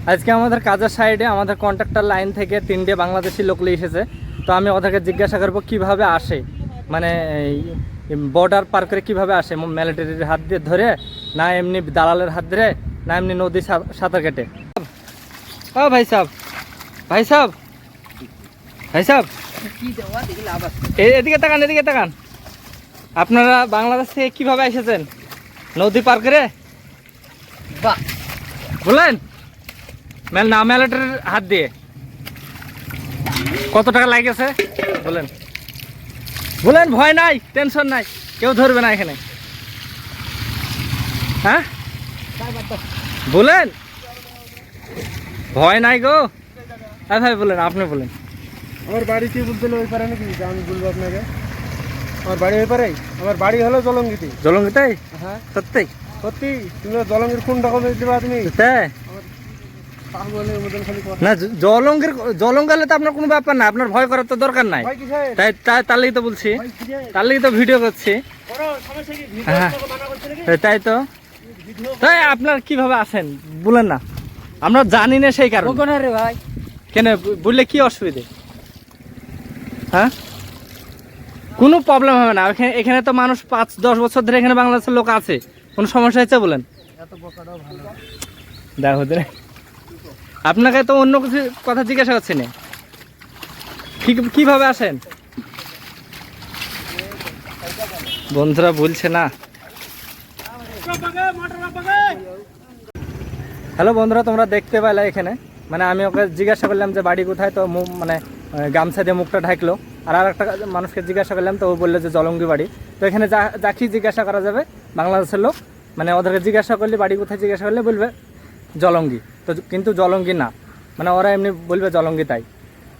আজকে আমাদের কাজের সাইডে আমাদের কন্ট্রাক্টর লাইন থেকে 3টে বাংলাদেশি লোক এসেছে। তো আমি ওদেরকে জিজ্ঞাসা করবো কিভাবে আসে, মানে বর্ডার পার করে কীভাবে আসে, মিলিটারির হাত দিয়ে ধরে, না এমনি দালালের হাত ধরে, না এমনি নদী সাঁতার কেটে। ও ভাই সাহেব, ভাই সাহেব, ভাই সাহেব, এদিকে তাকান, এদিকে তাকান। আপনারা বাংলাদেশ থেকে কীভাবে এসেছেন? নদী পার করে? বাহ, বলেন না মিলিটারির হাত দিয়ে? কত টাকা লাগেছে বলেন? বলেন, ভয় নাই, টেনশন নাই, কেউ ধরবে না এখানে। হ্যাঁ বলেন, ভয় নাই গো। হ্যাঁ ভাই বলেন, আপনি বলেন। আমার বাড়ি কি বলতে ওই পারে নাকি? আমি বলবো আপনাকে, আমার বাড়ি ওই পারেই। আমার বাড়ি হলো জলঙ্গিতে। জলঙ্গিতে? হ্যাঁ সত্যি? সত্যি। তুমি জলঙ্গির কোন রকম দিবা তুমি? না জলঙ্গি হলে তো আপনার কোনো ব্যাপার না, আপনার ভয় করার তো দরকার নাই। তাহলেই তো বলছি, তাহলেই তো ভিডিও করছি। হ্যাঁ তাই তো। তাই আপনার কিভাবে আসেন বলেন না, আমরা জানি না সেই কারণে। রে ভাই কেন বললে কি অসুবিধে? হ্যাঁ কোনো প্রবলেম হবে না। এখানে তো মানুষ 5-10 বছর ধরে এখানে বাংলাদেশের লোক আছে, কোনো সমস্যা হচ্ছে বলেন? দেখো আপনাকে তো অন্য কিছু কথা জিজ্ঞাসা করছি না, কিভাবে আসেন? বন্ধুরা বলছে না। হ্যালো বন্ধুরা, তোমরা দেখতে পেলে এখানে, মানে আমি ওকে জিজ্ঞাসা করলাম যে বাড়ি কোথায়, তো মানে গামছা দিয়ে মুখটা ঢাকলো। আর একটা মানুষকে জিজ্ঞাসা করলাম, তো ও বললো যে জলঙ্গি বাড়ি। তো এখানে যাকে জিজ্ঞাসা করা যাবে বাংলাদেশের লোক, মানে ওদেরকে জিজ্ঞাসা করলে বাড়ি কোথায় জিজ্ঞাসা করলে বলবে জলঙ্গি। তো কিন্তু জলঙ্গি না, মানে ওরা এমনি বলবে জলঙ্গি। তাই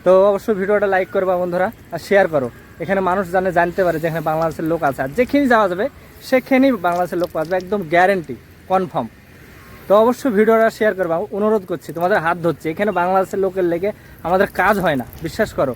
তো অবশ্যই ভিডিওটা লাইক করবা বন্ধুরা, আর শেয়ার করো। এখানে মানুষ জানতে পারে যে এখানে বাংলাদেশের লোক আছে, আর যেখানে যাওয়া যাবে সেখানেই বাংলাদেশের লোক আসবে, একদম গ্যারেন্টি, কনফার্ম। তো অবশ্যই ভিডিওটা শেয়ার করবা, অনুরোধ করছি, তোমাদের হাত ধরছি। এখানে বাংলাদেশের লোকের লেগে আমাদের কাজ হয় না, বিশ্বাস করো।